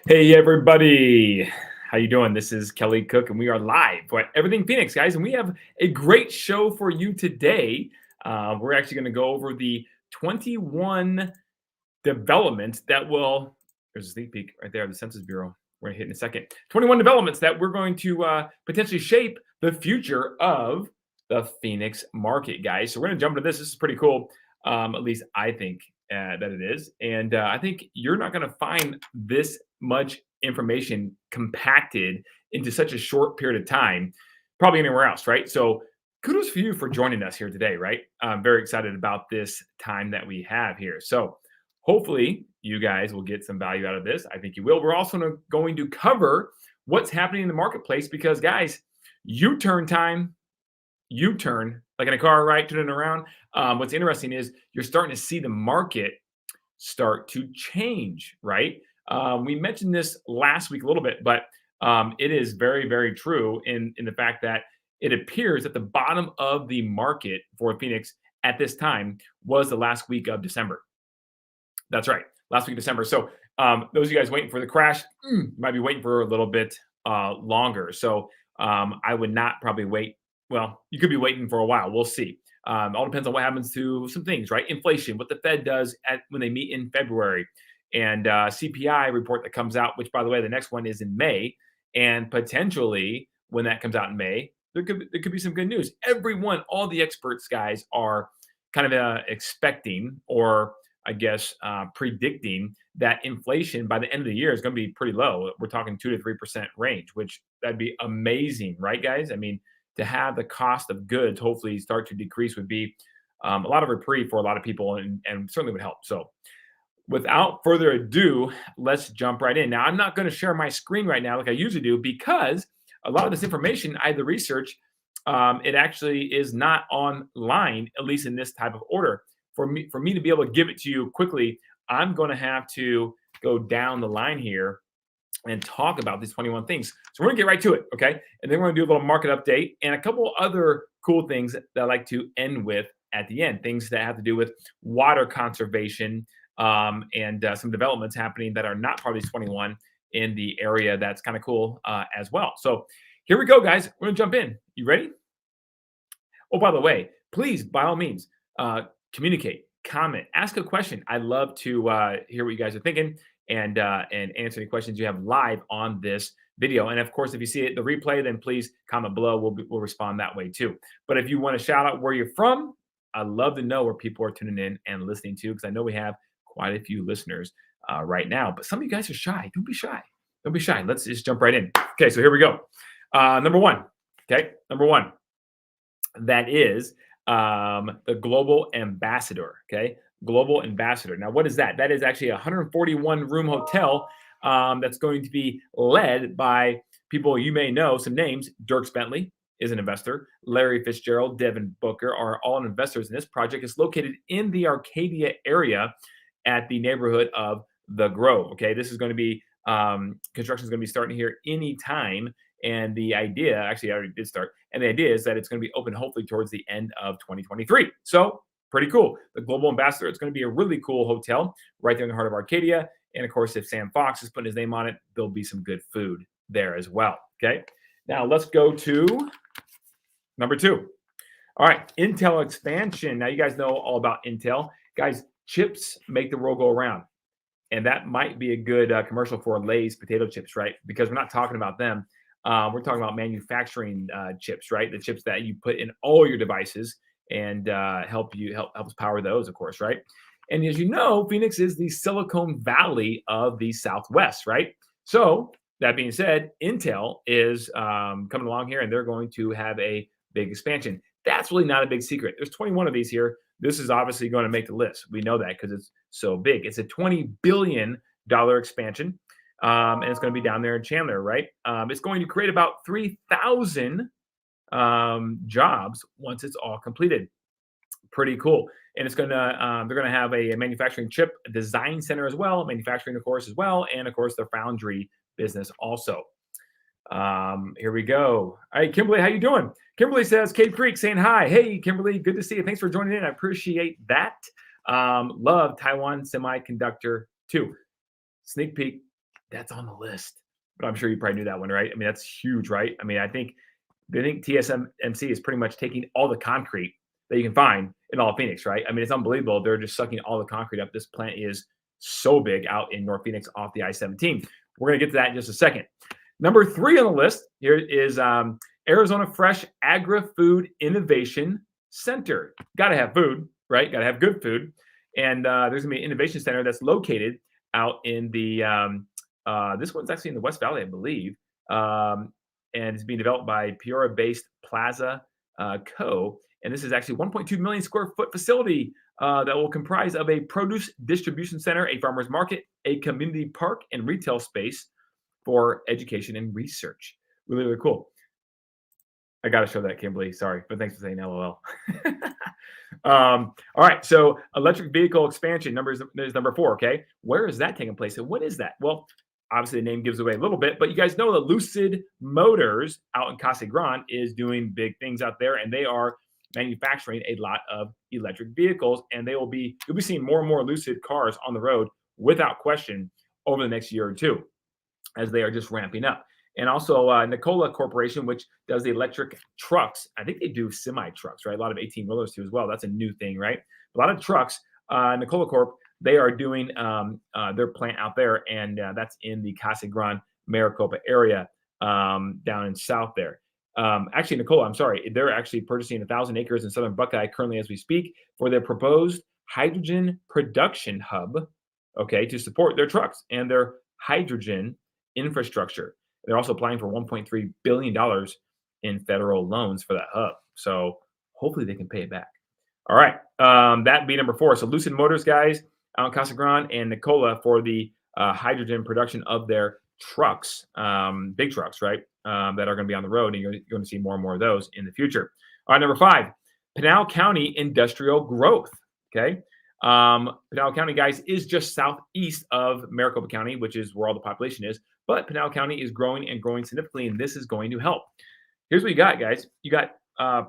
Hey everybody, how you doing? This is Kelly Cook, and we are live at Everything Phoenix, guys. And we have a great show for you today. We're actually going to go over the 21 developments that will. There's a sneak peek right there of the Census Bureau. We're going to hit in a second. 21 developments that we're going to potentially shape the future of the Phoenix market, guys. So we're going to jump into this. This is pretty cool. At least I think that it is. And I think you're not going to find this much information compacted into such a short period of time, probably anywhere else, right? So kudos for you for joining us here today, right? I'm very excited about this time that we have here. So hopefully you guys will get some value out of this. I think you will. We're also going to cover what's happening in the marketplace because, guys, U-turn time, U-turn, like in a car, right? Turning around. What's interesting is you're starting to see the market start to change, right? We mentioned this last week a little bit, but it is very, very true in the fact that it appears that the bottom of the market for Phoenix at this time was the last week of December. That's right, last week of December. So those of you guys waiting for the crash might be waiting for a little bit longer. So I would not probably wait. Well, you could be waiting for a while. We'll see. All depends on what happens to some things, right? Inflation, what the Fed does when they meet in February, and CPI report that comes out, which, by the way, the next one is in May. And potentially when that comes out in May, there could be some good news. Everyone, all the experts, guys, are kind of expecting, or I guess predicting, that inflation by the end of the year is going to be pretty low. We're talking 2 to 3% range, which that'd be amazing, right, guys? I mean, to have the cost of goods hopefully start to decrease would be a lot of reprieve for a lot of people, and certainly would help. So without further ado, let's jump right in. Now, I'm not going to share my screen right now like I usually do because a lot of this information I had to research. It actually is not online, at least in this type of order. For me to be able to give it to you quickly, I'm going to have to go down the line here and talk about these 21 things. So we're going to get right to it, okay? And then we're going to do a little market update and a couple other cool things that I like to end with at the end, things that have to do with water conservation, and some developments happening that are not part of these 21 in the area. That's kind of cool as well. So here we go, guys. We're going to jump in. You ready? Oh, by the way, please, by all means, communicate, comment, ask a question. I love to hear what you guys are thinking and answer any questions you have live on this video. And of course, if you see it, the replay, then please comment below. We'll respond that way too. But if you want to shout out where you're from, I'd love to know where people are tuning in and listening to, because I know we have quite a few listeners right now. But some of you guys are shy. Don't be shy. Don't be shy. Let's just jump right in. Okay, so here we go. Number one. Okay, number one. That is the Global Ambassador. Okay, Global Ambassador. Now, what is that? That is actually a 141 room hotel that's going to be led by people you may know. Some names: Dierks Bentley is an investor. Larry Fitzgerald, Devin Booker are all investors in this project. It's located in the Arcadia area at the neighborhood of the Grove. Okay, this is going to be construction is going to be starting here anytime. And the idea, actually, I already did start. And the idea is that it's going to be open hopefully towards the end of 2023. So pretty cool. The Global Ambassador, it's going to be a really cool hotel right there in the heart of Arcadia. And of course, if Sam Fox is putting his name on it, there'll be some good food there as well. Okay. Now let's go to number two. All right. Intel expansion. Now you guys know all about Intel. Guys, chips make the world go around. And that might be a good commercial for Lay's potato chips, right? Because we're not talking about them. We're talking about manufacturing chips, right? The chips that you put in all your devices and help us power those, of course, right? And as you know, Phoenix is the Silicon Valley of the Southwest, right? So that being said, Intel is coming along here, and they're going to have a big expansion. That's really not a big secret. There's 21 of these here. This is obviously going to make the list. We know that because it's so big. It's a $20 billion expansion. And it's going to be down there in Chandler, right? It's going to create about 3,000 jobs once it's all completed. Pretty cool. And it's going to they're going to have a manufacturing chip design center as well, manufacturing, of course, as well, and of course the foundry business also. Here we go. All right, Kimberly, how you doing? Kimberly says, Cave Creek saying hi. Hey, Kimberly, good to see you. Thanks for joining in. I appreciate that. Love Taiwan Semiconductor too. Sneak peek. That's on the list. But I'm sure you probably knew that one, right? I mean, that's huge, right? I mean, I think TSMC is pretty much taking all the concrete that you can find in all of Phoenix, right? I mean, it's unbelievable. They're just sucking all the concrete up. This plant is so big out in North Phoenix off the I-17. We're going to get to that in just a second. Number 3 on the list here is Arizona Fresh Agri-Food Innovation Center. Got to have food, right? Got to have good food. And there's going to be an innovation center that's located out in the this one's actually in the West Valley, I believe, and it's being developed by Peoria-based Plaza Co. And this is actually 1.2 million square foot facility that will comprise of a produce distribution center, a farmers market, a community park, and retail space for education and research. Really, really cool. I got to show that, Kimberly. Sorry, but thanks for saying LOL. All right, so electric vehicle expansion is number 4. Okay, where is that taking place, and what is that? Well, obviously the name gives away a little bit, but you guys know that Lucid Motors out in Casa Grande is doing big things out there, and they are manufacturing a lot of electric vehicles, and you'll be seeing more and more Lucid cars on the road without question over the next year or two, as they are just ramping up. And also Nikola Corporation, which does the electric trucks. I think they do semi trucks, right? A lot of 18-wheelers too as well. That's a new thing, right? A lot of trucks. Nikola Corp, they are doing their plant out there, and that's in the Casa Grande, Maricopa area down in south there. Actually, Nikola, I'm sorry, they're actually purchasing 1,000 acres in southern Buckeye currently as we speak for their proposed hydrogen production hub, okay, to support their trucks and their hydrogen infrastructure. They're also applying for $1.3 billion in federal loans for that hub. So hopefully they can pay it back. All right. That'd be number 4. So Lucid Motors, guys, out in Casa Grande, and Nikola for the hydrogen production of their trucks, big trucks, right, that are going to be on the road. And you're going to see more and more of those in the future. All right, number 5, Pinal County industrial growth. Okay. Pinal County, guys, is just southeast of Maricopa County, which is where all the population is. But Pinal County is growing and growing significantly, and this is going to help. Here's what you got, guys. You got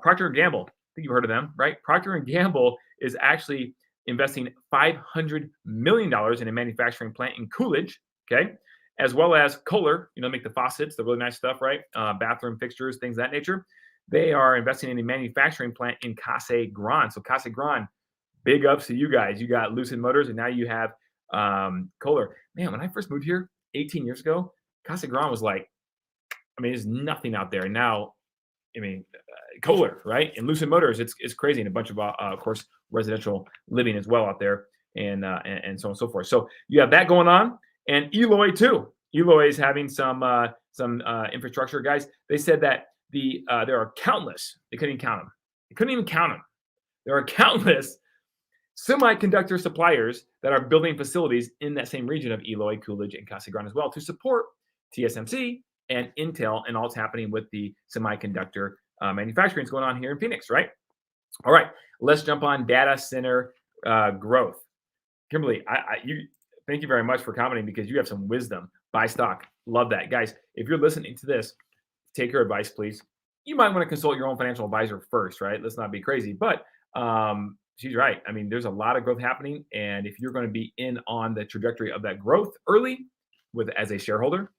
Procter & Gamble. I think you've heard of them, right? Procter & Gamble is actually investing $500 million in a manufacturing plant in Coolidge, okay? As well as Kohler, make the faucets, the really nice stuff, right? Bathroom fixtures, things of that nature. They are investing in a manufacturing plant in Casa Grande. So Casa Grande, big ups to you guys. You got Lucid Motors, and now you have Kohler. Man, when I first moved here 18 years ago, Casa Grande was like, there's nothing out there. And now, Kohler, right? And Lucid Motors, it's crazy. And a bunch of course, residential living as well out there, and so on and so forth. So you have that going on. And Eloy too. Eloy is having some infrastructure, guys. They said that there are countless, they couldn't even count them. They couldn't even count them. There are countless semiconductor suppliers that are building facilities in that same region of Eloy, Coolidge, and Casa Grande as well to support TSMC and Intel and all that's happening with the semiconductor manufacturing that's going on here in Phoenix, right? All right, let's jump on data center growth. Kimberly, thank you very much for commenting because you have some wisdom. Buy stock. Love that. Guys, if you're listening to this, take her advice, please. You might want to consult your own financial advisor first, right? Let's not be crazy. But she's right. There's a lot of growth happening. And if you're going to be in on the trajectory of that growth early as a shareholder,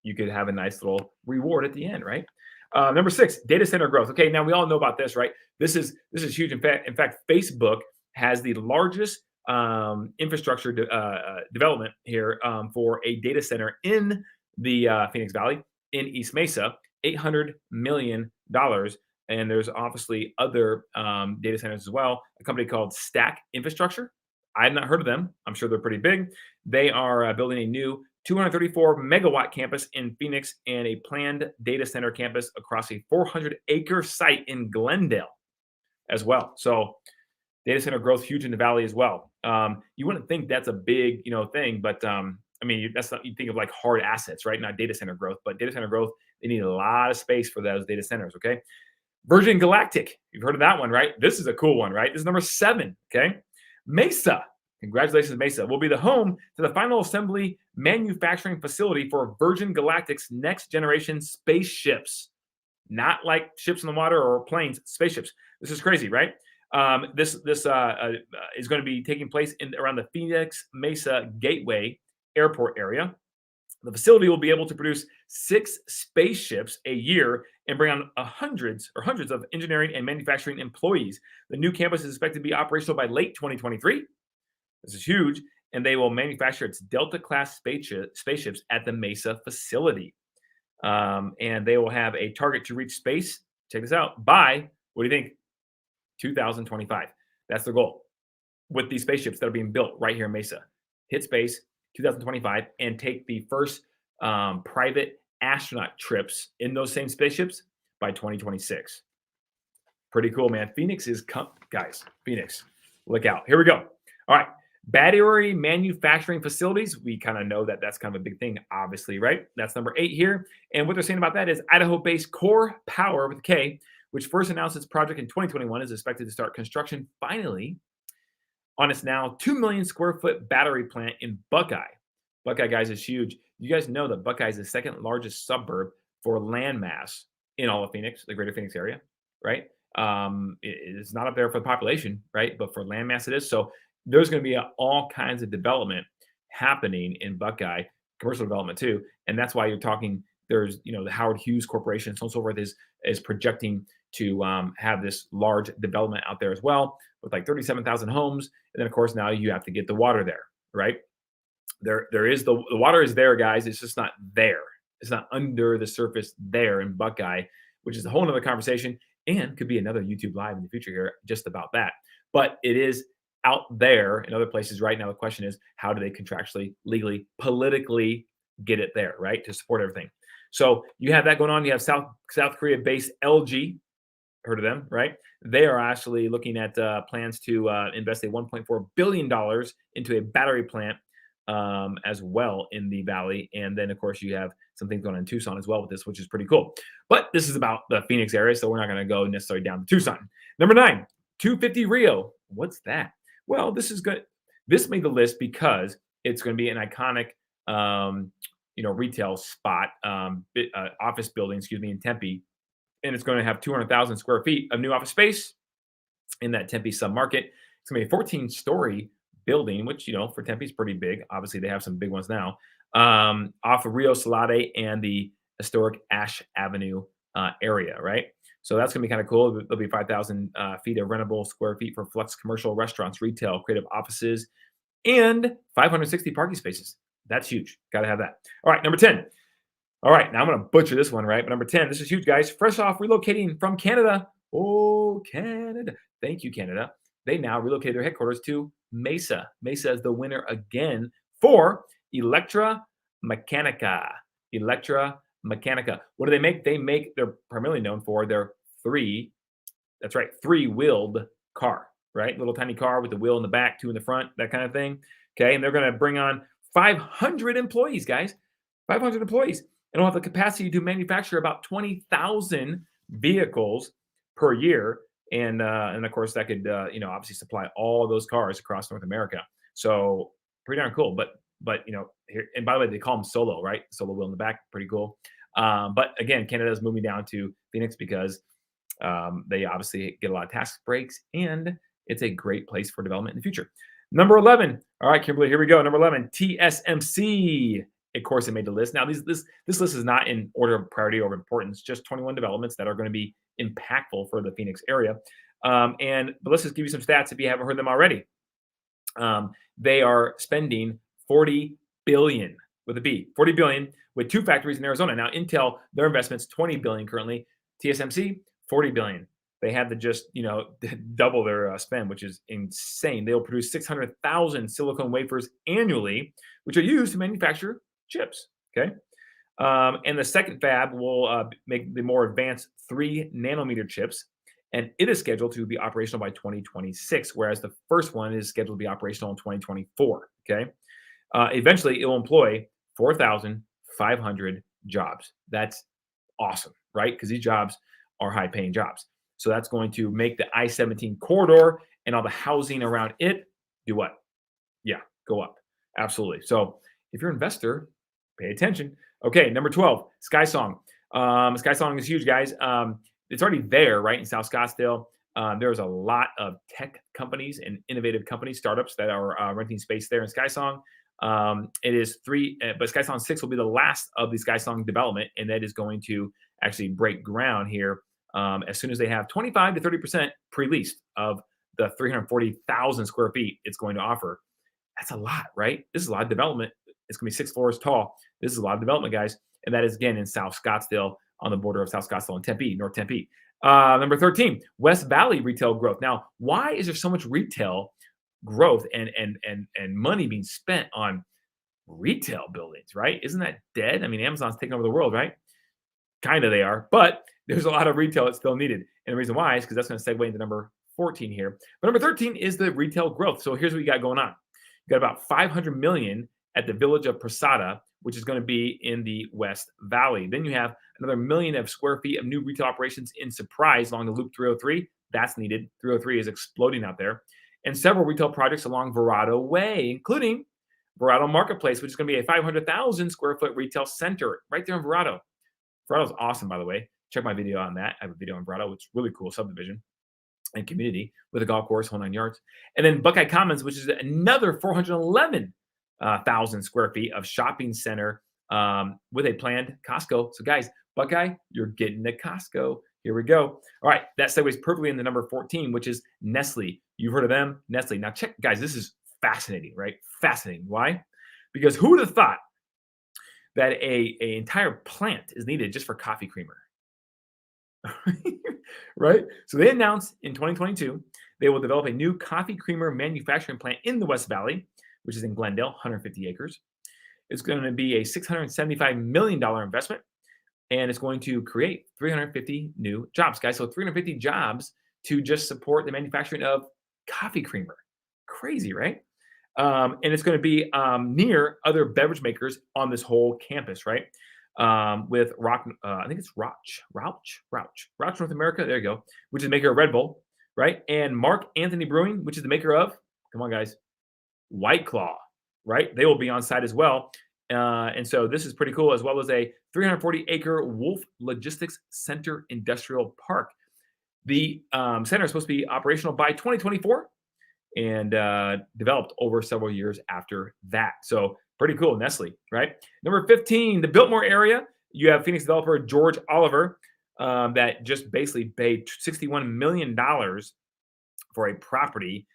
you could have a nice little reward at the end, right? Number 6, data center growth. Okay, now we all know about this, right? This is huge. In fact, Facebook has the largest infrastructure development here for a data center in the Phoenix Valley in East Mesa, $800 million. And there's obviously other data centers as well. A company called Stack Infrastructure. I have not heard of them. I'm sure they're pretty big. They are building a new 234 megawatt campus in Phoenix and a planned data center campus across a 400-acre site in Glendale as well. So data center growth huge in the valley as well. You wouldn't think that's a big, thing, but that's not, you think of like hard assets, right? Not data center growth, but data center growth, they need a lot of space for those data centers, okay? Virgin Galactic, you've heard of that one, right? This is a cool one, right? This is number 7, okay? Mesa, congratulations, Mesa, will be the home to the final assembly manufacturing facility for Virgin Galactic's next generation spaceships. Not like ships in the water or planes, spaceships. This is crazy, right? This is going to be taking place around the Phoenix Mesa Gateway Airport area. The facility will be able to produce 6 spaceships a year and bring on hundreds of engineering and manufacturing employees. The new campus is expected to be operational by late 2023. This is huge, and they will manufacture its Delta class spaceships at the Mesa facility. And they will have a target to reach space. Check this out by, what do you think? 2025. That's their goal with these spaceships that are being built right here in Mesa. Hit space 2025 and take the first private astronaut trips in those same spaceships by 2026. Pretty cool, man. Phoenix is guys. Phoenix, look out. Here we go. All right. Battery manufacturing facilities. We kind of know that that's kind of a big thing, obviously, right? That's number 8 here. And what they're saying about that is Idaho-based Core Power with a K, which first announced its project in 2021, is expected to start construction finally on its now 2 million square foot battery plant in Buckeye. Buckeye, guys, is huge. You guys know that Buckeye is the second largest suburb for landmass in all of Phoenix, the greater Phoenix area, right? It's not up there for the population, right? But for landmass, it is. So there's going to be all kinds of development happening in Buckeye, commercial development too. And that's why you're talking, there's, the Howard Hughes Corporation, so on and so forth, is projecting to have this large development out there as well, with like 37,000 homes. And then, of course, now you have to get the water there, right? There is the water is there, guys. It's just not there. It's not under the surface there in Buckeye, which is a whole nother conversation and could be another YouTube live in the future here just about that. But it is out there in other places right now. The question is, how do they contractually, legally, politically get it there, right, to support everything? So you have that going on. You have South Korea-based LG. Heard of them, right? They are actually looking at plans to invest a $1.4 billion into a battery plant as well in the valley. And then, of course, you have some things going on in Tucson as well with this, which is pretty cool. But this is about the Phoenix area, so we're not going to go necessarily down to Tucson. Number 9, 250 Rio. What's that? Well, this is good. This made the list because it's going to be an iconic, retail spot, office building, in Tempe. And it's going to have 200,000 square feet of new office space in that Tempe submarket. It's going to be a 14-story building, which, for Tempe is pretty big. Obviously, they have some big ones now, off of Rio Salade and the historic Ash Avenue area, right? So that's going to be kind of cool. There'll be 5,000 feet of rentable square feet for flex commercial, restaurants, retail, creative offices, and 560 parking spaces. That's huge. Got to have that. All right, number 10. All right, now I'm going to butcher this one, right? But number 10, this is huge, guys. Fresh off relocating from Canada. Oh, Canada. Thank you, Canada. They now relocated their headquarters to Mesa. Mesa is the winner again for Electra Mechanica. Electra Mechanica. What do they make? They're primarily known for their three-wheeled car, right? Little tiny car with the wheel in the back, 2 in the front, that kind of thing. Okay, and they're going to bring on 500 employees, guys. 500 employees. And will have the capacity to manufacture about 20,000 vehicles per year. And of course, that could, obviously supply all of those cars across North America. So pretty darn cool. But here, and by the way, they call them solo, right? Solo wheel in the back. Pretty cool. But again, Canada is moving down to Phoenix because they obviously get a lot of tax breaks and it's a great place for development in the future. Number 11. All right, Kimberly, here we go. Number 11, TSMC. Of course, it made the list. Now, this list is not in order of priority or importance, just 21 developments that are going to be impactful for the Phoenix area. But let's just give you some stats if you haven't heard them already. They are spending $40 billion with a B, $40 billion with 2 factories in Arizona. Now, Intel, their investment's $20 billion currently. TSMC, $40 billion. They had to just, double their spend, which is insane. They'll produce 600,000 silicone wafers annually, which are used to manufacture chips. Okay. And the second fab will make the more advanced 3-nanometer chips, and it is scheduled to be operational by 2026, whereas the first one is scheduled to be operational in 2024. Okay. Eventually, it will employ 4,500 jobs. That's awesome, right? Because these jobs are high-paying jobs. So that's going to make the I-17 corridor and all the housing around it do what? Yeah, go up. Absolutely. So if you're an investor, pay attention. Okay, number 12, SkySong. SkySong is huge, guys. It's already there, right, in South Scottsdale. There's a lot of tech companies and innovative companies, startups that are renting space there in SkySong. It is 3, but SkySong 6 will be the last of the SkySong development, and that is going to actually break ground here as soon as they have 25 to 30% pre-leased of the 340,000 square feet it's going to offer. That's a lot, right? This is a lot of development. It's going to be 6 floors tall. This is a lot of development, guys. And that is, again, in South Scottsdale, on the border of South Scottsdale and Tempe, North Tempe. Number 13, West Valley retail growth. Now, why is there so much retail growth and money being spent on retail buildings, right? Isn't that dead? I mean, Amazon's taking over the world, right? Kind of they are, but there's a lot of retail that's still needed. And the reason why is because that's going to segue into number 14 here. But number 13 is the retail growth. So here's what you got going on. You got about 500 million at the village of Posada, which is going to be in the West Valley. Then you have another million of square feet of new retail operations in Surprise along the Loop 303. That's needed. 303 is exploding out there. And several retail projects along Verado Way, including Verado Marketplace, which is going to be a 500,000 square foot retail center right there in Verado. Verado's awesome, by the way. Check my video on that. I have a video on Verado. It's really cool subdivision and community with a golf course, whole 9 yards. And then Buckeye Commons, which is another 411,000 square feet of shopping center with a planned Costco. So guys, Buckeye, you're getting to Costco. Here we go. All right, that segues perfectly into number 14, which is Nestle. You've heard of them, Nestle. Now check, guys, this is fascinating, right? Fascinating. Why? Because who would have thought that a entire plant is needed just for coffee creamer? Right? So they announced in 2022 they will develop a new coffee creamer manufacturing plant in the West Valley, which is in Glendale, 150 acres. It's going to be a $675 million investment, and it's going to create 350 new jobs, guys. So 350 jobs to just support the manufacturing of coffee creamer. Crazy, right? And it's going to be near other beverage makers on this whole campus, right? With Rock, I think it's Rauch North America. There you go, which is the maker of Red Bull, right? And Mark Anthony Brewing, which is the maker of, come on, guys, White Claw, right? They will be on site as well. And so this is pretty cool, as well as a 340-acre Wolf Logistics Center Industrial Park. The center is supposed to be operational by 2024 and developed over several years after that. So pretty cool, Nestle, right? Number 15, the Biltmore area. You have Phoenix developer George Oliver that just basically paid $61 million for a property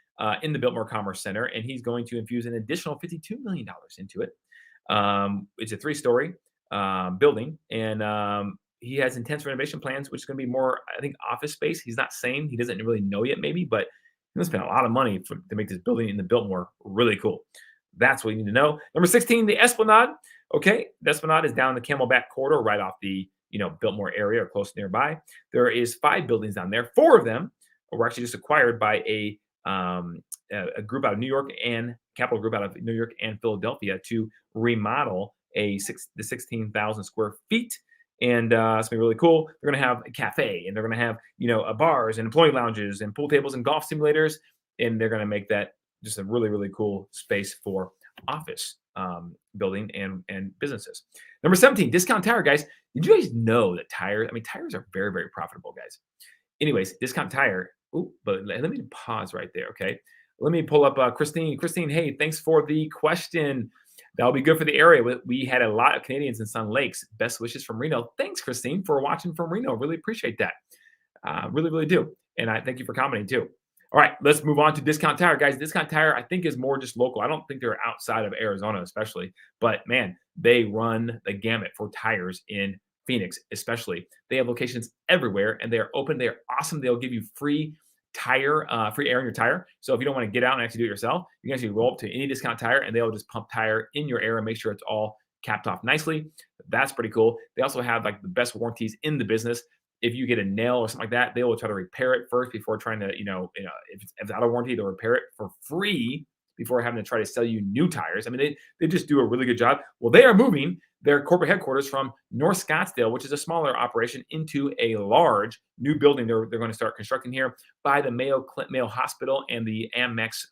in the Biltmore Commerce Center, and he's going to infuse an additional $52 million into it. It's a 3-story building, and he has intense renovation plans, which is going to be more, I think, office space. He's not saying, he doesn't really know yet, maybe, but he's going to spend a lot of money to make this building in the Biltmore really cool. That's what you need to know. Number 16, the Esplanade. Okay, the Esplanade is down the Camelback corridor, right off the Biltmore area or close nearby. There is 5 buildings down there. 4 of them were actually just acquired by a group out of New York and Capital Group out of New York and Philadelphia to remodel the 16,000 square feet. And it's going to be really cool. They're going to have a cafe, and they're going to have bars and employee lounges and pool tables and golf simulators, and they're going to make that just a really, really cool space for office building and businesses. Number 17, Discount Tire, guys. Did you guys know that tires are very, very profitable, guys? Anyways, Discount Tire. But let me pause right there, okay? Let me pull up Christine. Christine, hey, thanks for the question. That'll be good for the area. We had a lot of Canadians in Sun Lakes. Best wishes from Reno. Thanks, Christine, for watching from Reno. Really appreciate that. Really, really do. And I thank you for commenting too. All right, let's move on to Discount Tire, guys. Discount Tire, I think, is more just local. I don't think they're outside of Arizona, especially. But man, they run the gamut for tires in Phoenix, especially. They have locations everywhere, and they are open. They are awesome. They'll give you free air in your tire. So if you don't want to get out and actually do it yourself, you can actually roll up to any Discount Tire, and they'll just pump tire in your air and make sure it's all capped off nicely. That's pretty cool. They also have like the best warranties in the business. If you get a nail or something like that, they will try to repair it first before trying to, if it's out of warranty, they'll repair it for free before having to try to sell you new tires. I mean, they just do a really good job. Well, they are moving their corporate headquarters from North Scottsdale, which is a smaller operation, into a large new building they're going to start constructing here by the Mayo Hospital and the Amex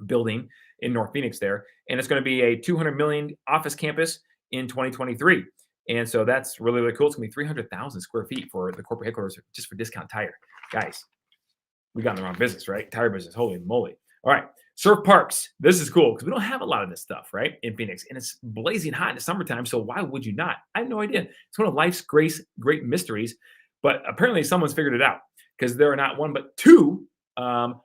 building in North Phoenix there. And it's going to be a $200 million office campus in 2023. And so that's really, really cool. It's going to be 300,000 square feet for the corporate headquarters just for Discount Tire. Guys, we got in the wrong business, right? Tire business. Holy moly. All right. Surf parks. This is cool because we don't have a lot of this stuff, right, in Phoenix, and it's blazing hot in the summertime. So why would you not? I have no idea. It's one of life's great mysteries, but apparently someone's figured it out because there are not one but two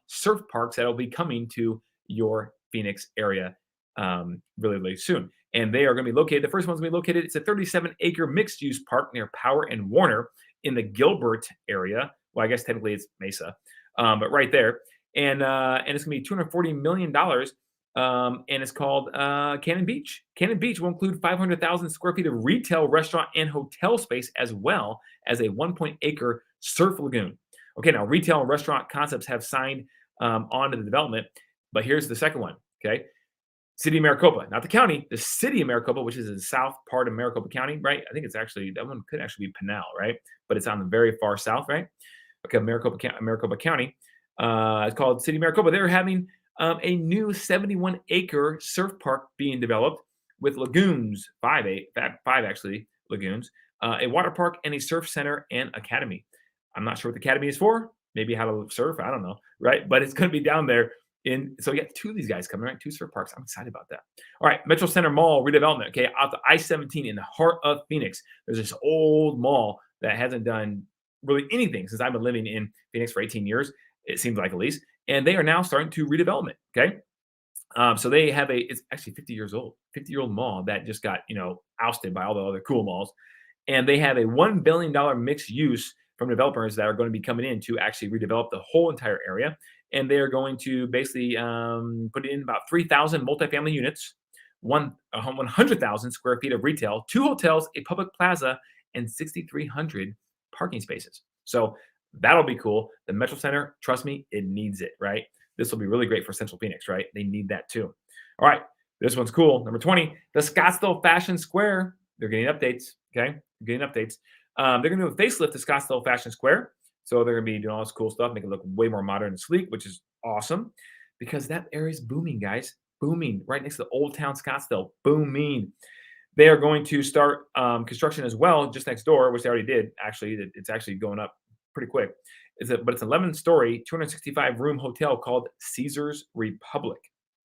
surf parks that will be coming to your Phoenix area really, really soon. And they are going to be located. The first one's going to be located. It's a 37-acre mixed-use park near Power and Warner in the Gilbert area. Well, I guess technically it's Mesa, but right there. And it's going to be $240 million. And it's called Cannon Beach. Cannon Beach will include 500,000 square feet of retail, restaurant, and hotel space, as well as a 1-acre surf lagoon. Okay, now retail and restaurant concepts have signed on to the development, but here's the second one. Okay, City of Maricopa, not the county, the City of Maricopa, which is in the south part of Maricopa County, right? I think it's actually, that one could actually be Pinal, right? But it's on the very far south, right? Okay, Maricopa County. It's called City of Maricopa. They're having a new 71-acre surf park being developed with lagoons, five actually lagoons, a water park, and a surf center and academy. I'm not sure what the academy is for. Maybe how to surf. I don't know, right? But it's going to be down there. So you got two of these guys coming, right? Two surf parks. I'm excited about that. All right, Metro Center Mall redevelopment. Okay, out the I-17 in the heart of Phoenix. There's this old mall that hasn't done really anything since I've been living in Phoenix for 18 years. It seems like, at least. And they are now starting to redevelopment. Okay. So they have it's actually 50 years old, 50-year-old mall that just got, ousted by all the other cool malls. And they have a $1 billion mixed use from developers that are going to be coming in to actually redevelop the whole entire area. And they're going to basically put in about 3,000 multifamily units, 100,000 square feet of retail, 2 hotels, a public plaza, and 6,300 parking spaces. So that'll be cool. The Metro Center, trust me, it needs it, right? This will be really great for Central Phoenix, right? They need that too. All right, this one's cool. Number 20, the Scottsdale Fashion Square. They're getting updates, okay? They're getting updates. They're going to do a facelift to Scottsdale Fashion Square. So they're going to be doing all this cool stuff, make it look way more modern and sleek, which is awesome because that area is booming, guys. Booming, right next to Old Town Scottsdale. Booming. They are going to start construction as well, just next door, which they already did. Actually, it's actually going up pretty quick. But it's an 11-story, 265-room hotel called Caesars Republic,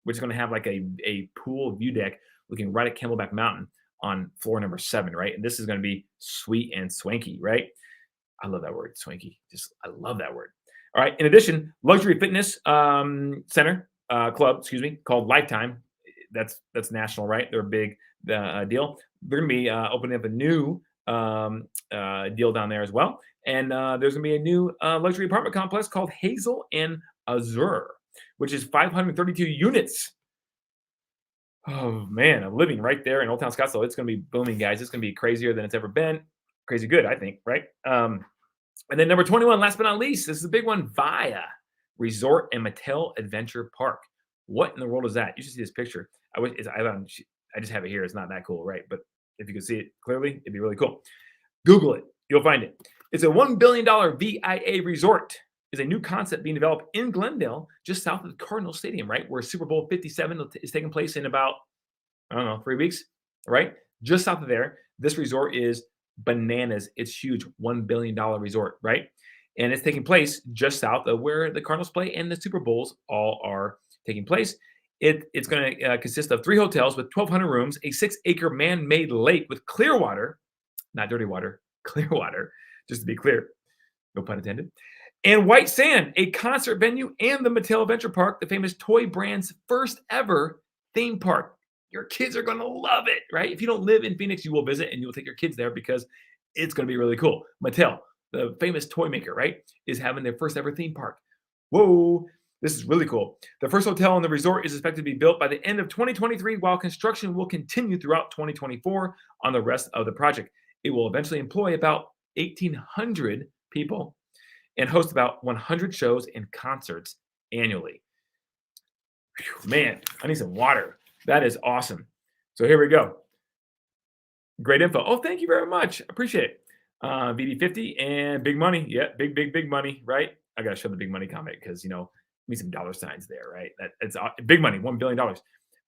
which is going to have like a pool view deck looking right at Camelback Mountain on floor number 7, right? And this is going to be sweet and swanky, right? I love that word, swanky. I love that word. All right. In addition, luxury fitness center club, called Lifetime. That's national, right? They're a big deal. They're going to be opening up a new deal down there as well. And there's going to be a new luxury apartment complex called Hazel and Azure, which is 532 units. Oh, man, I'm living right there in Old Town Scottsdale. It's going to be booming, guys. It's going to be crazier than it's ever been. Crazy good, I think, right? And then number 21, last but not least, this is a big one, Via Resort and Mattel Adventure Park. What in the world is that? You should see this picture. I just have it here. It's not that cool, right? But if you could see it clearly, it'd be really cool. Google it. You'll find it. It's a $1 billion VIA resort. Is a new concept being developed in Glendale, just south of the Cardinal Stadium, right? Where Super Bowl 57 is taking place in about, 3 weeks, right? Just south of there. This resort is bananas. It's huge. $1 billion resort, right? And it's taking place just south of where the Cardinals play and the Super Bowls all are taking place. It's going to consist of 3 hotels with 1,200 rooms, a 6-acre man-made lake with clear water, not dirty water, clear water, just to be clear, no pun intended, and white sand, a concert venue, and the Mattel Adventure Park, the famous toy brand's first ever theme park. Your kids are going to love it, right? If you don't live in Phoenix, you will visit and you will take your kids there because it's going to be really cool. Mattel, the famous toy maker, right, is having their first ever theme park. Whoa, this is really cool. The first hotel in the resort is expected to be built by the end of 2023, while construction will continue throughout 2024 on the rest of the project. It will eventually employ about 1,800 people and host about 100 shows and concerts annually. Whew, man, I need some water. That is awesome. So here we go. Great info. Oh, thank you very much. Appreciate it. VD50 and big money. Yeah, big money, right? I got to show the big money comment because, need some dollar signs there, right? It's big money, $1 billion.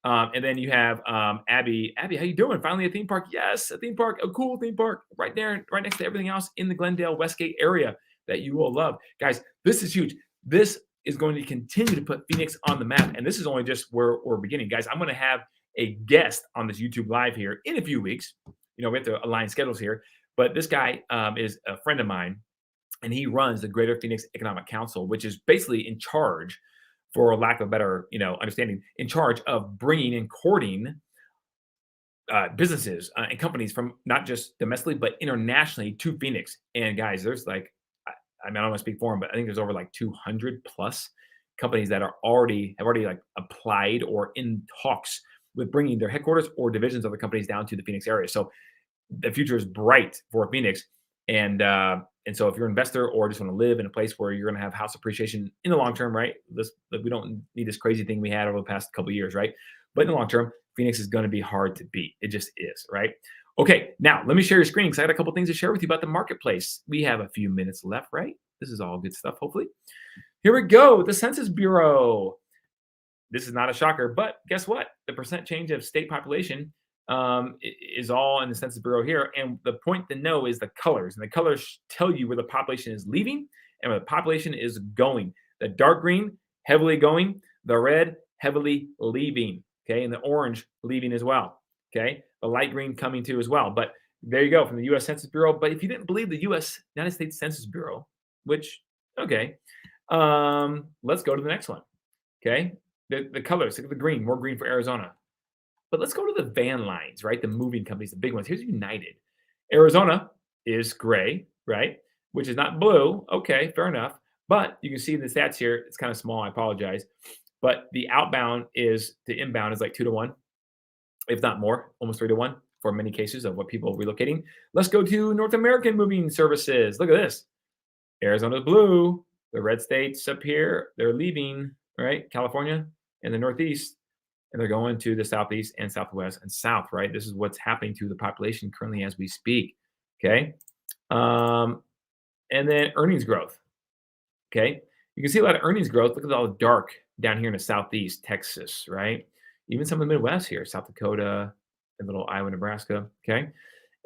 And then you have Abby. Abby, how you doing? Finally a theme park. Yes, a theme park, a cool theme park right there, right next to everything else in the Glendale Westgate area that you will love. Guys, this is huge. This is going to continue to put Phoenix on the map. And this is only just where we're beginning, guys. I'm going to have a guest on this YouTube live here in a few weeks. We have to align schedules here, but this guy is a friend of mine, and he runs the Greater Phoenix Economic Council, which is basically in charge, for lack of a better understanding, in charge of bringing and courting businesses and companies from not just domestically but internationally to Phoenix. And guys, there's like, I don't want to speak for them, but I think there's over like 200 plus companies that have already like applied or in talks with bringing their headquarters or divisions of the companies down to the Phoenix area. So the future is bright for Phoenix. And so if you're an investor or just want to live in a place where you're going to have house appreciation in the long term, right? We don't need this crazy thing we had over the past couple of years, right? But in the long term, Phoenix is going to be hard to beat. It just is, right? Okay, now let me share your screen because I got a couple things to share with you about the marketplace. We have a few minutes left, right? This is all good stuff, hopefully. Here we go, the Census Bureau. This is not a shocker, but guess what? The percent change of state population is all in the Census Bureau here. And the point to know is the colors. And the colors tell you where the population is leaving and where the population is going. The dark green, heavily going. The red, heavily leaving. Okay, and the orange, leaving as well. Okay, the light green coming too as well. But there you go, from the U.S. Census Bureau. But if you didn't believe the United States Census Bureau, which, okay, let's go to the next one. Okay, the colors, look at the green, more green for Arizona. But let's go to the van lines, right? The moving companies, the big ones. Here's United. Arizona is gray, right? Which is not blue. Okay, fair enough. But you can see in the stats here, it's kind of small. I apologize. But the outbound is to inbound is like 2 to 1, if not more, almost 3 to 1 for many cases of what people are relocating. Let's go to North American moving services. Look at this. Arizona's blue. The red states up here, they're leaving, right? California and the Northeast. And they're going to the Southeast and Southwest and South, right? This is what's happening to the population currently as we speak, okay? And then earnings growth, okay? You can see a lot of earnings growth. Look at all the dark down here in the Southeast, Texas, right? Even some of the Midwest here, South Dakota, and little Iowa, Nebraska, okay?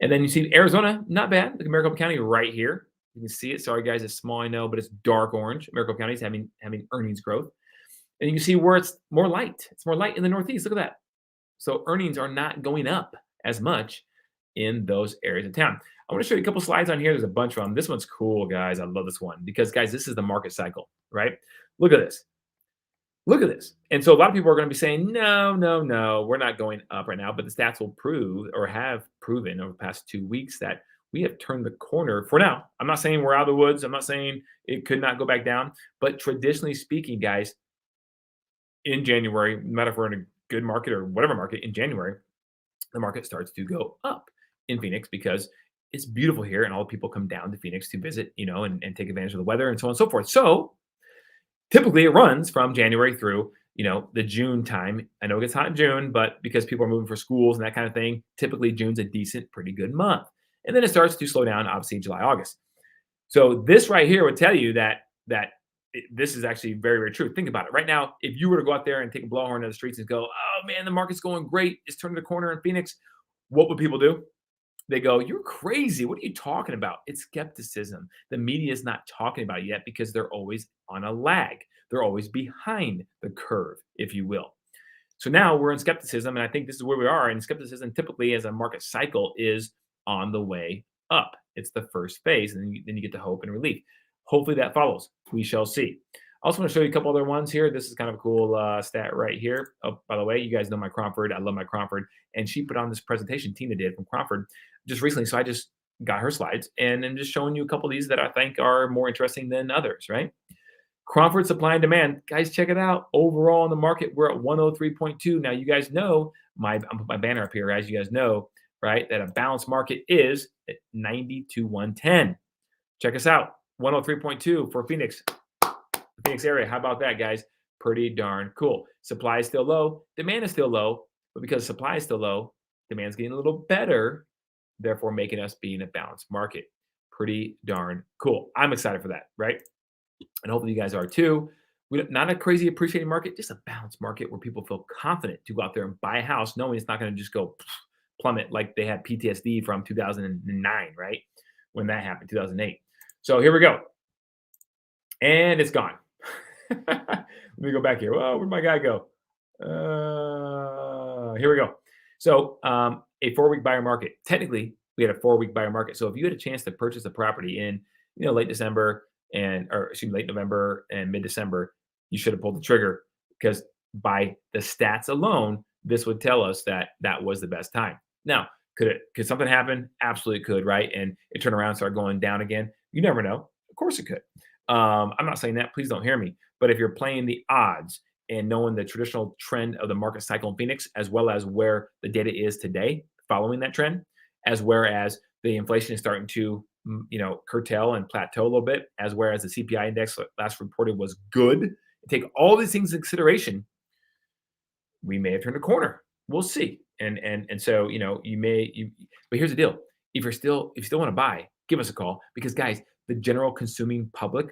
And then you see Arizona, not bad. Look at Maricopa County right here. You can see it. Sorry, guys, it's small, I know, but it's dark orange. Maricopa County is having earnings growth. And you can see where it's more light. It's more light in the Northeast. Look at that. So earnings are not going up as much in those areas of town. I want to show you a couple slides on here. There's a bunch of them. This one's cool, guys. I love this one because, guys, this is the market cycle, right? Look at this. Look at this. And so a lot of people are going to be saying, no, we're not going up right now. But the stats will prove or have proven over the past 2 weeks that we have turned the corner for now. I'm not saying we're out of the woods. I'm not saying it could not go back down. But traditionally speaking, guys, in January, no matter if we're in a good market or whatever market, in January, the market starts to go up in Phoenix because it's beautiful here and all the people come down to Phoenix to visit, and take advantage of the weather and so on and so forth. So typically it runs from January through, the June time. I know it gets hot in June, but because people are moving for schools and that kind of thing, typically June's a decent, pretty good month. And then it starts to slow down, obviously, in July, August. So this right here would tell you that this is actually very, very true. Think about it. Right now, if you were to go out there and take a blowhorn to the streets and go, oh, man, the market's going great. It's turning the corner in Phoenix. What would people do? They go, you're crazy. What are you talking about? It's skepticism. The media is not talking about it yet because they're always on a lag. They're always behind the curve, if you will. So now we're in skepticism, and I think this is where we are. And skepticism typically as a market cycle is on the way up. It's the first phase, and then you get to hope and relief. Hopefully that follows. We shall see. I also want to show you a couple other ones here. This is kind of a cool stat right here. Oh, by the way, you guys know my Cromford. I love my Cromford. And she put on this presentation, Tina did from Cromford, just recently. So I just got her slides and I'm just showing you a couple of these that I think are more interesting than others, right? Cromford supply and demand. Guys, check it out. Overall in the market, we're at 103.2. Now, you guys know, I'm put my banner up here, as you guys know, right, that a balanced market is at 90 to 110. Check us out. 103.2 for Phoenix, the Phoenix area. How about that, guys? Pretty darn cool. Supply is still low. Demand is still low. But because supply is still low, demand's getting a little better, therefore making us be in a balanced market. Pretty darn cool. I'm excited for that, right? And hopefully you guys are too. Not a crazy appreciating market, just a balanced market where people feel confident to go out there and buy a house, knowing it's not going to just go plummet like they had PTSD from 2009, right? When that happened, 2008. So here we go. And it's gone. Let me go back here. Oh, where'd my guy go? Here we go. So a 4-week buyer market. Technically, we had a 4-week buyer market. So if you had a chance to purchase a property in, late December or excuse me, late November and mid-December, you should have pulled the trigger because by the stats alone, this would tell us that that was the best time. Now, could something happen? Absolutely could, right? And it turn around and start going down again. You never know. Of course it could. I'm not saying that. Please don't hear me. But if you're playing the odds and knowing the traditional trend of the market cycle in Phoenix, as well as where the data is today, following that trend, as well as the inflation is starting to, curtail and plateau a little bit, as whereas the CPI index last reported was good. Take all these things into consideration, we may have turned a corner. We'll see. And so but here's the deal: if you still want to buy, give us a call because guys, the general consuming public,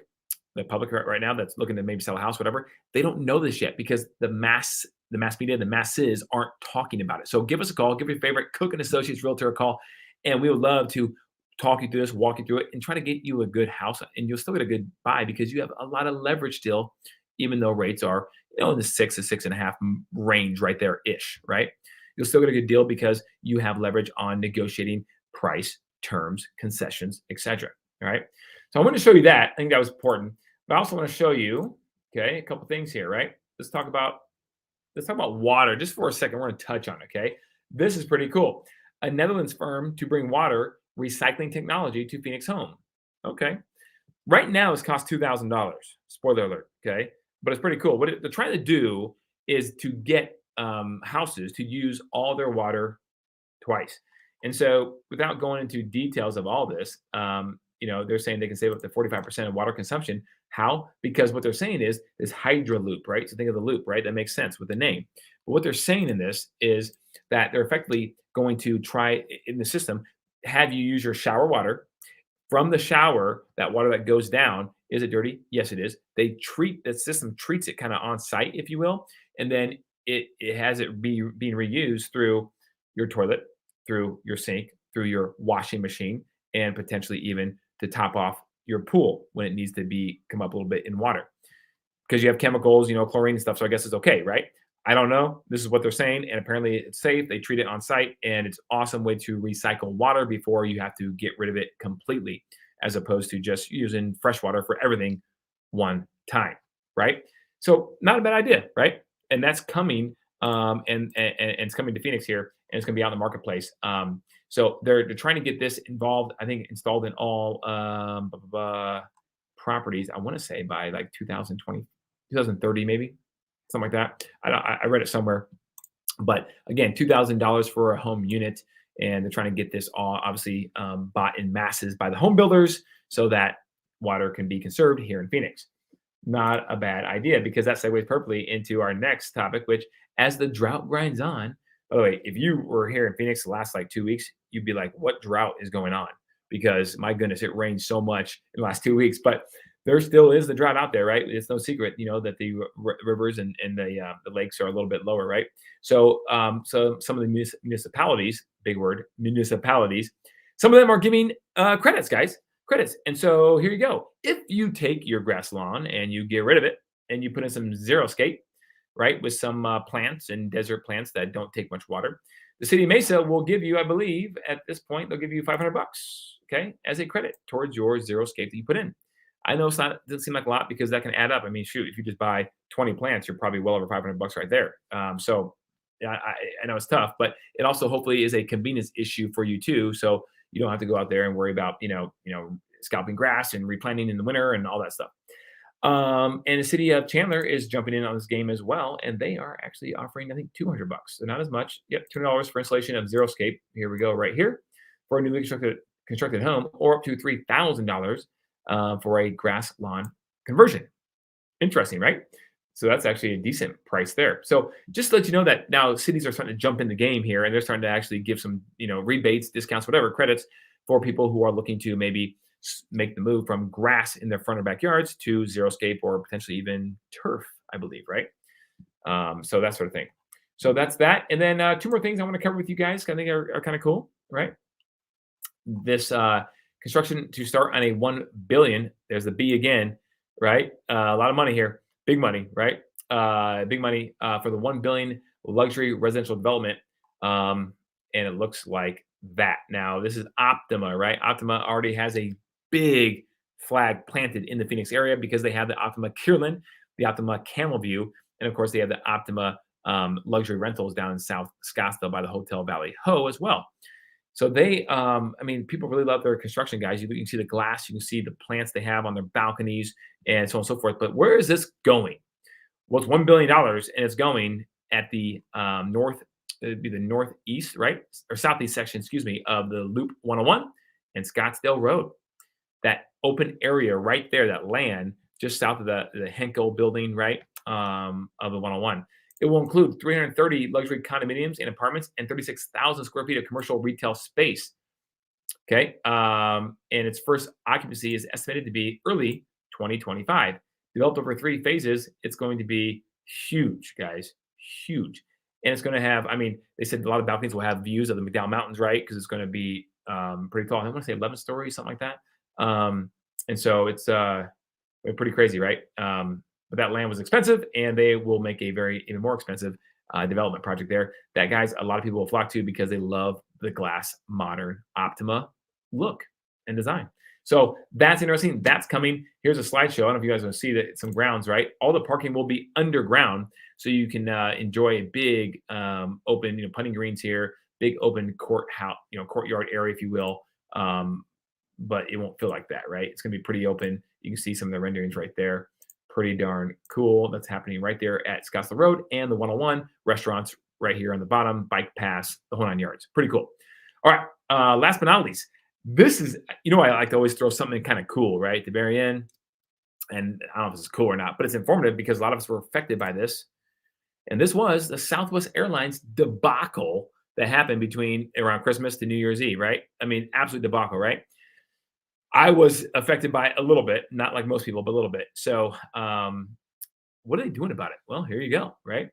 the public right now that's looking to maybe sell a house, whatever, they don't know this yet because the mass media, the masses aren't talking about it. So give us a call, give your favorite Cook and Associates realtor a call, and we would love to talk you through this, walk you through it, and try to get you a good house. And you'll still get a good buy because you have a lot of leverage still, even though rates are in the 6 to 6.5 range right there ish, right? You'll still get a good deal because you have leverage on negotiating price, terms, concessions, etc. All right. So I want to show you that. I think that was important. But I also want to show you, okay, a couple things here, right? Let's talk about water just for a second. We're going to touch on, okay? This is pretty cool. A Netherlands firm to bring water recycling technology to Phoenix home. Okay. Right now, it's cost $2,000. Spoiler alert, okay? But it's pretty cool. What they're trying to do is to get houses to use all their water twice. And so, without going into details of all this, they're saying they can save up to 45% of water consumption. How? Because what they're saying is this hydro loop, right? So think of the loop, right? That makes sense with the name. But what they're saying in this is that they're effectively going to try in the system have you use your shower water from the shower. That water that goes down, is it dirty? Yes, it is. The system treats it kind of on site, if you will, and then it has it being reused through your toilet, through your sink, through your washing machine, and potentially even to top off your pool when it needs to come up a little bit in water because you have chemicals, chlorine and stuff. So I guess it's okay, right? I don't know. This is what they're saying, and apparently it's safe. They treat it on site, and it's an awesome way to recycle water before you have to get rid of it completely, as opposed to just using fresh water for everything one time, right? So not a bad idea, right? And that's coming, and it's coming to Phoenix here, and it's going to be out in the marketplace. So they're trying to get this involved. I think installed in all properties. I want to say by like 2020, 2030, maybe something like that. I read it somewhere, but again, $2,000 for a home unit, and they're trying to get this all obviously bought in masses by the home builders so that water can be conserved here in Phoenix. Not a bad idea because that segues perfectly into our next topic, which as the drought grinds on. By the way, if you were here in Phoenix the last like 2 weeks, you'd be like, what drought is going on? Because my goodness, it rained so much in the last 2 weeks, but there still is the drought out there, right? It's no secret, that the rivers and the lakes are a little bit lower, right? So, so some of the municipalities, big word, municipalities, some of them are giving credits, guys, credits. And so here you go. If you take your grass lawn and you get rid of it and you put in some Xeriscape, right, with some plants and desert plants that don't take much water, the city of Mesa will give you, I believe, at this point, they'll give you $500, okay, as a credit towards your Xeriscape that you put in. I know it doesn't seem like a lot because that can add up. I mean, shoot, if you just buy 20 plants, you're probably well over $500 right there. So yeah, I know it's tough, but it also hopefully is a convenience issue for you too. So you don't have to go out there and worry about, scalping grass and replanting in the winter and all that stuff. And the city of Chandler is jumping in on this game as well, and they are actually offering, I think, $200. So not as much. Yep, $200 for installation of Xeriscape. Here we go, right here, for a newly constructed home, or up to $3,000 for a grass lawn conversion. Interesting, right? So that's actually a decent price there. So just to let you know that now cities are starting to jump in the game here, and they're starting to actually give some, rebates, discounts, whatever, credits for people who are looking to maybe make the move from grass in their front or backyards to Xeriscape or potentially even turf, I believe, right? So that sort of thing. So that's that. And then 2 more things I want to cover with you guys. I think are kind of cool, right? This construction to start on a $1 billion. There's the B again, right? A lot of money here. big money, right? Big money for the 1 billion luxury residential development. And it looks like that. Now, this is Optima, right? Optima already has a big flag planted in the Phoenix area because they have the Optima Kierland, the Optima Camel View, and of course, they have the Optima luxury rentals down in South Scottsdale by the Hotel Valley Ho as well. So they, I mean, people really love their construction, guys. You can see the glass, you can see the plants they have on their balconies, and so on and so forth. But where is this going? Well, it's $1 billion, and it's going at the north, it'd be the northeast, right, or southeast section, excuse me, of the Loop 101 and Scottsdale Road. That open area right there, that land just south of the Henkel building, right, of the 101. It will include 330 luxury condominiums and apartments and 36,000 square feet of commercial retail space. Okay. And its first occupancy is estimated to be early 2025. Developed over 3 phases, it's going to be huge, guys. Huge. And it's going to have, I mean, they said a lot of balconies will have views of the McDowell Mountains, right? Because it's going to be pretty tall. I want to say 11 stories, something like that. And so it's pretty crazy, right? But that land was expensive, and they will make a very even more expensive development project there. That, guys, a lot of people will flock to because they love the glass modern Optima look and design. So that's interesting. That's coming. Here's a slideshow. I don't know if you guys want to see that some grounds, right? All the parking will be underground, so you can enjoy a big open, putting greens here, big open courtyard area, if you will. But it won't feel like that, right? It's going to be pretty open. You can see some of the renderings right there. Pretty darn cool. That's happening right there at Scottsdale Road and the 101 restaurants right here on the bottom, bike pass, the whole 9 yards. Pretty cool. All right. Last but not least, this is, I like to always throw something kind of cool, right? At the very end. And I don't know if this is cool or not, but it's informative because a lot of us were affected by this. And this was the Southwest Airlines debacle that happened between around Christmas to New Year's Eve, right? I mean, absolute debacle, right? I was affected by it a little bit, not like most people, but a little bit. So, what are they doing about it? Well, here you go, right?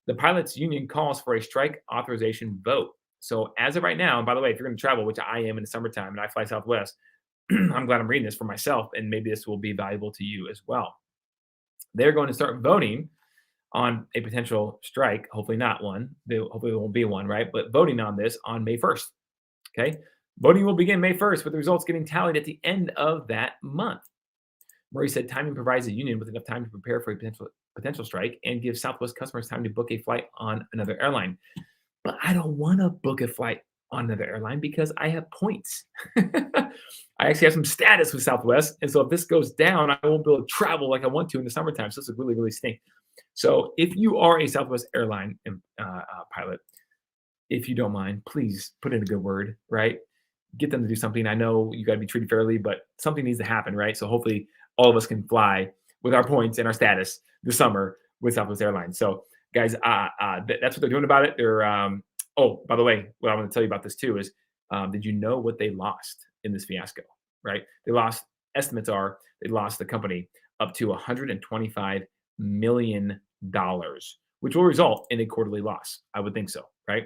The pilots union calls for a strike authorization vote. So, as of right now, and by the way, if you're going to travel, which I am in the summertime and I fly Southwest, I'm glad I'm reading this for myself, and maybe this will be valuable to you as well. They're going to start voting on a potential strike. Hopefully, not one. Hopefully, there won't be one, right? But voting on this on May 1st. Okay. Voting will begin May 1st, with the results getting tallied at the end of that month. Murray said timing provides the union with enough time to prepare for a potential strike and give Southwest customers time to book a flight on another airline. But I don't want to book a flight on another airline because I have points. I actually have some status with Southwest. And so if this goes down, I won't be able to travel like I want to in the summertime. So this is really, really stink. So if you are a Southwest airline pilot, if you don't mind, please put in a good word, right? Get them to do something. I know you got to be treated fairly, but something needs to happen, right? So hopefully all of us can fly with our points and our status this summer with Southwest Airlines. So guys, that's what they're doing about it. They're, oh, by the way, what I want to tell you about this too is, did you know what they lost in this fiasco, right? Estimates are they lost the company up to $125 million, which will result in a quarterly loss. I would think so, right?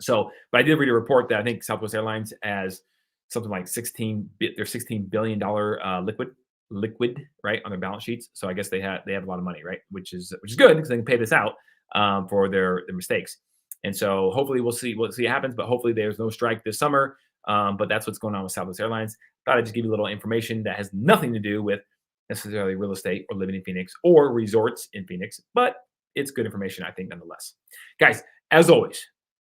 So, but I did read a report that I think Southwest Airlines has something like their $16 billion liquid, right, on their balance sheets. So I guess they have a lot of money, right, which is good because they can pay this out for their mistakes. And so hopefully we'll see what happens. But hopefully there's no strike this summer. But that's what's going on with Southwest Airlines. Thought I'd just give you a little information that has nothing to do with necessarily real estate or living in Phoenix or resorts in Phoenix, but it's good information, I think, nonetheless. Guys, as always,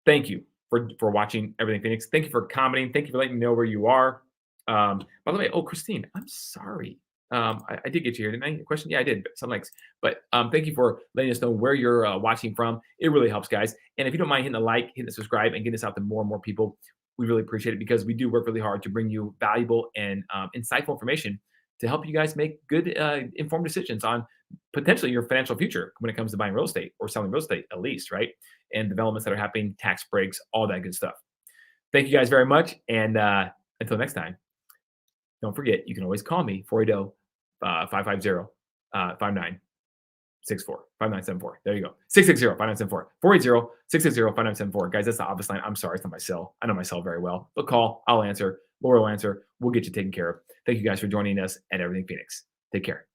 thank you for watching Everything Phoenix. Thank you for commenting. Thank you for letting me know where you are. By the way, Christine, I'm sorry. I did get you here, didn't I? A question? Yeah, I did. Some likes. But thank you for letting us know where you're watching from. It really helps, guys. And if you don't mind hitting the like, hitting the subscribe, and getting this out to more and more people, we really appreciate it because we do work really hard to bring you valuable and insightful information to help you guys make good, informed decisions on potentially your financial future when it comes to buying real estate or selling real estate, at least, right? And developments that are happening, tax breaks, all that good stuff. Thank you guys very much. And until next time, don't forget, you can always call me, 480-550-5964, 5974. There you go. 660-5974, 480-660-5974. Guys, that's the office line. I'm sorry, it's not my cell. I know my cell very well. But call, I'll answer. Laura will answer. We'll get you taken care of. Thank you guys for joining us at Everything Phoenix. Take care.